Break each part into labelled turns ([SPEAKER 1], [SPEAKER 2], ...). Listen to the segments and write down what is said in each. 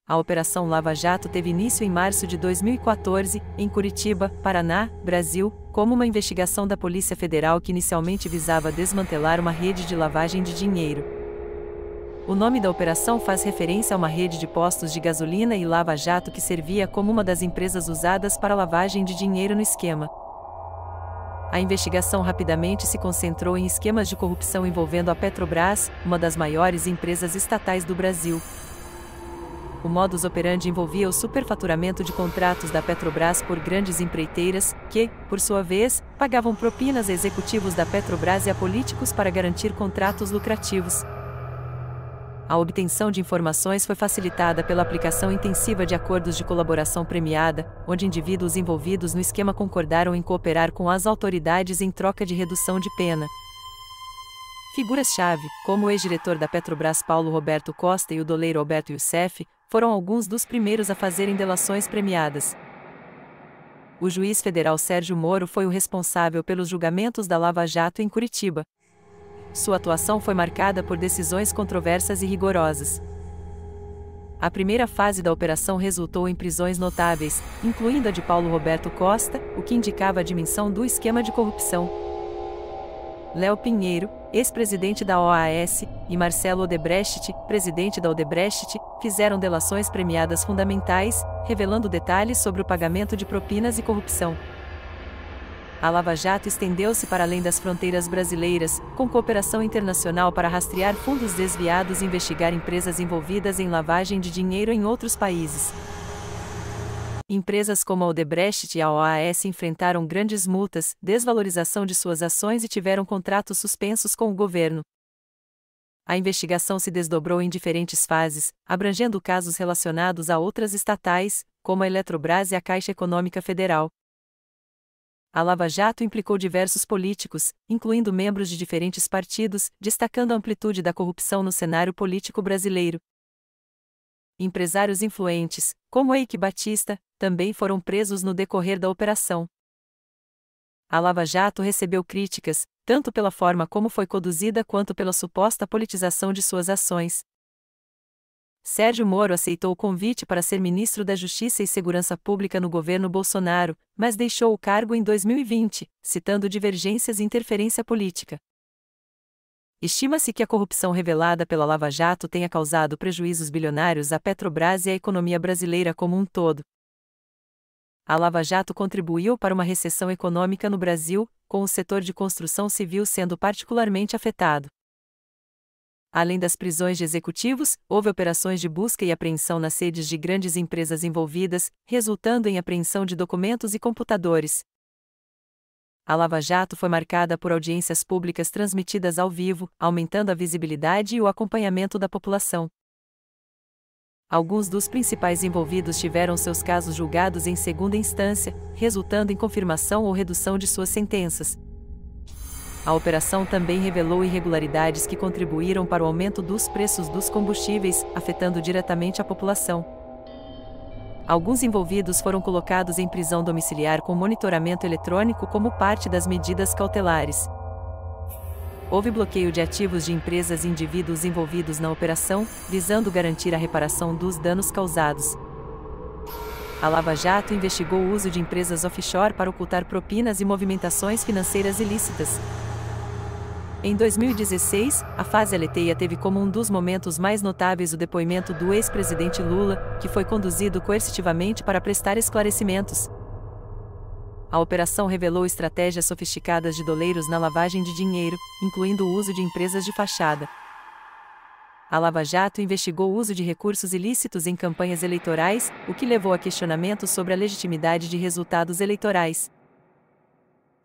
[SPEAKER 1] A Operação Lava Jato teve início em março de 2014, em Curitiba, Paraná, Brasil, como uma investigação da Polícia Federal que inicialmente visava desmantelar uma rede de lavagem de dinheiro. O nome da operação faz referência a uma rede de postos de gasolina e lava-jato que servia como uma das empresas usadas para lavagem de dinheiro no esquema. A investigação rapidamente se concentrou em esquemas de corrupção envolvendo a Petrobras, uma das maiores empresas estatais do Brasil. O modus operandi envolvia o superfaturamento de contratos da Petrobras por grandes empreiteiras, que, por sua vez, pagavam propinas a executivos da Petrobras e a políticos para garantir contratos lucrativos. A obtenção de informações foi facilitada pela aplicação intensiva de acordos de colaboração premiada, onde indivíduos envolvidos no esquema concordaram em cooperar com as autoridades em troca de redução de pena. Figuras-chave, como o ex-diretor da Petrobras Paulo Roberto Costa e o doleiro Alberto Youssef, foram alguns dos primeiros a fazerem delações premiadas. O juiz federal Sérgio Moro foi o responsável pelos julgamentos da Lava Jato em Curitiba. Sua atuação foi marcada por decisões controversas e rigorosas. A primeira fase da operação resultou em prisões notáveis, incluindo a de Paulo Roberto Costa, o que indicava a dimensão do esquema de corrupção. Léo Pinheiro, ex-presidente da OAS, e Marcelo Odebrecht, presidente da Odebrecht, fizeram delações premiadas fundamentais, revelando detalhes sobre o pagamento de propinas e corrupção. A Lava Jato estendeu-se para além das fronteiras brasileiras, com cooperação internacional para rastrear fundos desviados e investigar empresas envolvidas em lavagem de dinheiro em outros países. Empresas como a Odebrecht e a OAS enfrentaram grandes multas, desvalorização de suas ações e tiveram contratos suspensos com o governo. A investigação se desdobrou em diferentes fases, abrangendo casos relacionados a outras estatais, como a Eletrobras e a Caixa Econômica Federal. A Lava Jato implicou diversos políticos, incluindo membros de diferentes partidos, destacando a amplitude da corrupção no cenário político brasileiro. Empresários influentes, como Eike Batista, também foram presos no decorrer da operação. A Lava Jato recebeu críticas, tanto pela forma como foi conduzida quanto pela suposta politização de suas ações. Sérgio Moro aceitou o convite para ser ministro da Justiça e Segurança Pública no governo Bolsonaro, mas deixou o cargo em 2020, citando divergências e interferência política. Estima-se que a corrupção revelada pela Lava Jato tenha causado prejuízos bilionários à Petrobras e à economia brasileira como um todo. A Lava Jato contribuiu para uma recessão econômica no Brasil, com o setor de construção civil sendo particularmente afetado. Além das prisões de executivos, houve operações de busca e apreensão nas sedes de grandes empresas envolvidas, resultando em apreensão de documentos e computadores. A Lava Jato foi marcada por audiências públicas transmitidas ao vivo, aumentando a visibilidade e o acompanhamento da população. Alguns dos principais envolvidos tiveram seus casos julgados em segunda instância, resultando em confirmação ou redução de suas sentenças. A operação também revelou irregularidades que contribuíram para o aumento dos preços dos combustíveis, afetando diretamente a população. Alguns envolvidos foram colocados em prisão domiciliar com monitoramento eletrônico como parte das medidas cautelares. Houve bloqueio de ativos de empresas e indivíduos envolvidos na operação, visando garantir a reparação dos danos causados. A Lava Jato investigou o uso de empresas offshore para ocultar propinas e movimentações financeiras ilícitas. Em 2016, a fase Aleteia teve como um dos momentos mais notáveis o depoimento do ex-presidente Lula, que foi conduzido coercitivamente para prestar esclarecimentos. A operação revelou estratégias sofisticadas de doleiros na lavagem de dinheiro, incluindo o uso de empresas de fachada. A Lava Jato investigou o uso de recursos ilícitos em campanhas eleitorais, o que levou a questionamentos sobre a legitimidade de resultados eleitorais.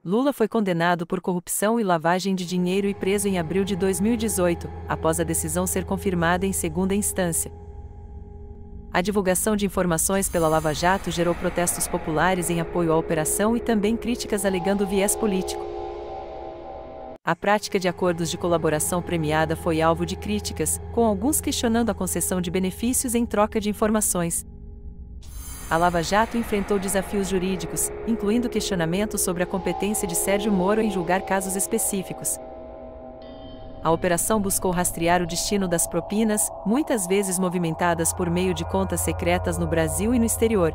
[SPEAKER 1] Lula foi condenado por corrupção e lavagem de dinheiro e preso em abril de 2018, após a decisão ser confirmada em segunda instância. A divulgação de informações pela Lava Jato gerou protestos populares em apoio à operação e também críticas alegando viés político. A prática de acordos de colaboração premiada foi alvo de críticas, com alguns questionando a concessão de benefícios em troca de informações. A Lava Jato enfrentou desafios jurídicos, incluindo questionamentos sobre a competência de Sérgio Moro em julgar casos específicos. A operação buscou rastrear o destino das propinas, muitas vezes movimentadas por meio de contas secretas no Brasil e no exterior.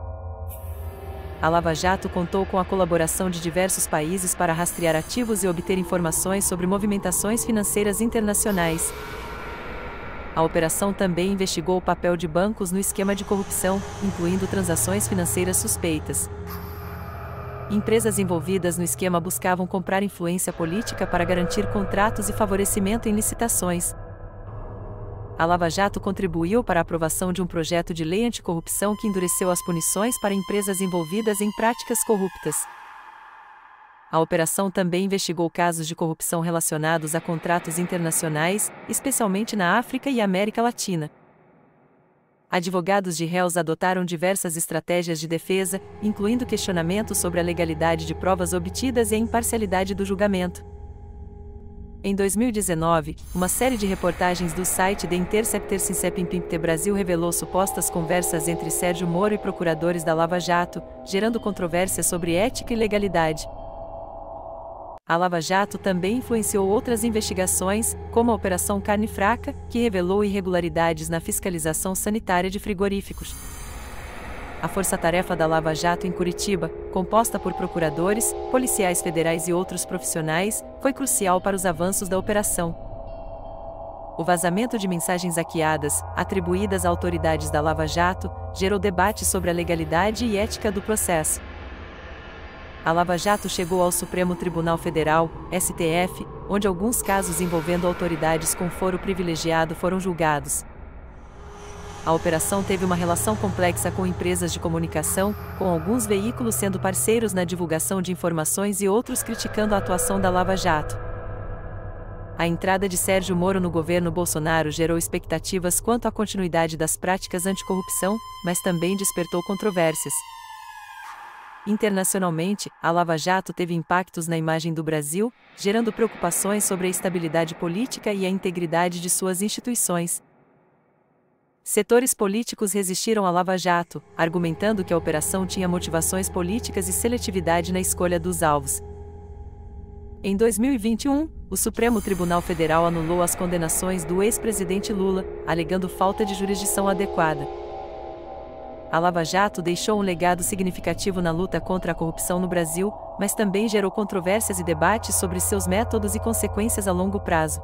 [SPEAKER 1] A Lava Jato contou com a colaboração de diversos países para rastrear ativos e obter informações sobre movimentações financeiras internacionais. A operação também investigou o papel de bancos no esquema de corrupção, incluindo transações financeiras suspeitas. Empresas envolvidas no esquema buscavam comprar influência política para garantir contratos e favorecimento em licitações. A Lava Jato contribuiu para a aprovação de um projeto de lei anticorrupção que endureceu as punições para empresas envolvidas em práticas corruptas. A operação também investigou casos de corrupção relacionados a contratos internacionais, especialmente na África e América Latina. Advogados de réus adotaram diversas estratégias de defesa, incluindo questionamentos sobre a legalidade de provas obtidas e a imparcialidade do julgamento. Em 2019, uma série de reportagens do site The Interceptor Sincep Brasil revelou supostas conversas entre Sérgio Moro e procuradores da Lava Jato, gerando controvérsia sobre ética e legalidade. A Lava Jato também influenciou outras investigações, como a Operação Carne Fraca, que revelou irregularidades na fiscalização sanitária de frigoríficos. A Força-Tarefa da Lava Jato em Curitiba, composta por procuradores, policiais federais e outros profissionais, foi crucial para os avanços da operação. O vazamento de mensagens hackeadas, atribuídas a autoridades da Lava Jato, gerou debate sobre a legalidade e ética do processo. A Lava Jato chegou ao Supremo Tribunal Federal, STF, onde alguns casos envolvendo autoridades com foro privilegiado foram julgados. A operação teve uma relação complexa com empresas de comunicação, com alguns veículos sendo parceiros na divulgação de informações e outros criticando a atuação da Lava Jato. A entrada de Sérgio Moro no governo Bolsonaro gerou expectativas quanto à continuidade das práticas anticorrupção, mas também despertou controvérsias. Internacionalmente, a Lava Jato teve impactos na imagem do Brasil, gerando preocupações sobre a estabilidade política e a integridade de suas instituições. Setores políticos resistiram à Lava Jato, argumentando que a operação tinha motivações políticas e seletividade na escolha dos alvos. Em 2021, o Supremo Tribunal Federal anulou as condenações do ex-presidente Lula, alegando falta de jurisdição adequada. A Lava Jato deixou um legado significativo na luta contra a corrupção no Brasil, mas também gerou controvérsias e debates sobre seus métodos e consequências a longo prazo.